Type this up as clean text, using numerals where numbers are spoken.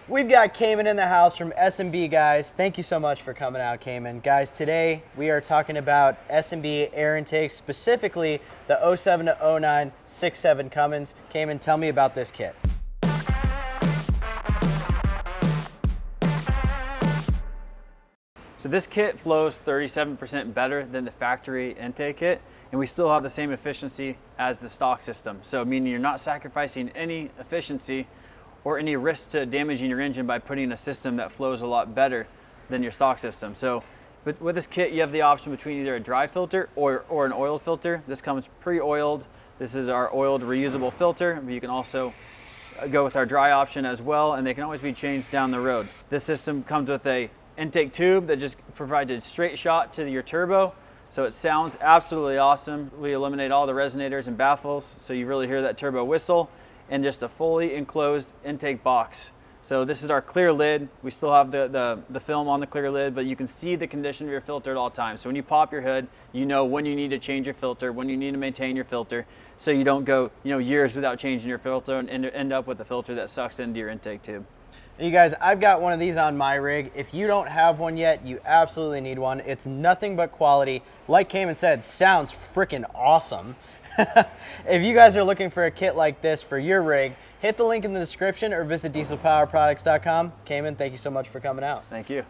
We've got Cayman in the house from S&B, guys. Thank you so much for coming out, Cayman. Guys, today we are talking about S&B air intakes, specifically the 07 to 09 6.7 Cummins. Cayman, tell me about this kit. So this kit flows 37% better than the factory intake kit, and we still have the same efficiency as the stock system. So meaning you're not sacrificing any efficiency or any risk to damaging your engine by putting a system that flows a lot better than your stock system. So but with this kit, you have the option between either a dry filter or an oiled filter. This comes pre-oiled. This is our oiled reusable filter, but you can also go with our dry option as well, and they can always be changed down the road. This system comes with a intake tube that just provides a straight shot to your turbo, so it sounds absolutely awesome. We eliminate all the resonators and baffles, so you really hear that turbo whistle, and just a fully enclosed intake box. So this is our clear lid. We still have the film on the clear lid, but you can see the condition of your filter at all times. So when you pop your hood, you know when you need to change your filter, when you need to maintain your filter, so you don't go years without changing your filter and end up with a filter that sucks into your intake tube. You guys, I've got one of these on my rig. If you don't have one yet, you absolutely need one. It's nothing but quality. Like Cayman said, sounds freaking awesome. If you guys are looking for a kit like this for your rig, hit the link in the description or visit dieselpowerproducts.com. Cayman, thank you so much for coming out. Thank you.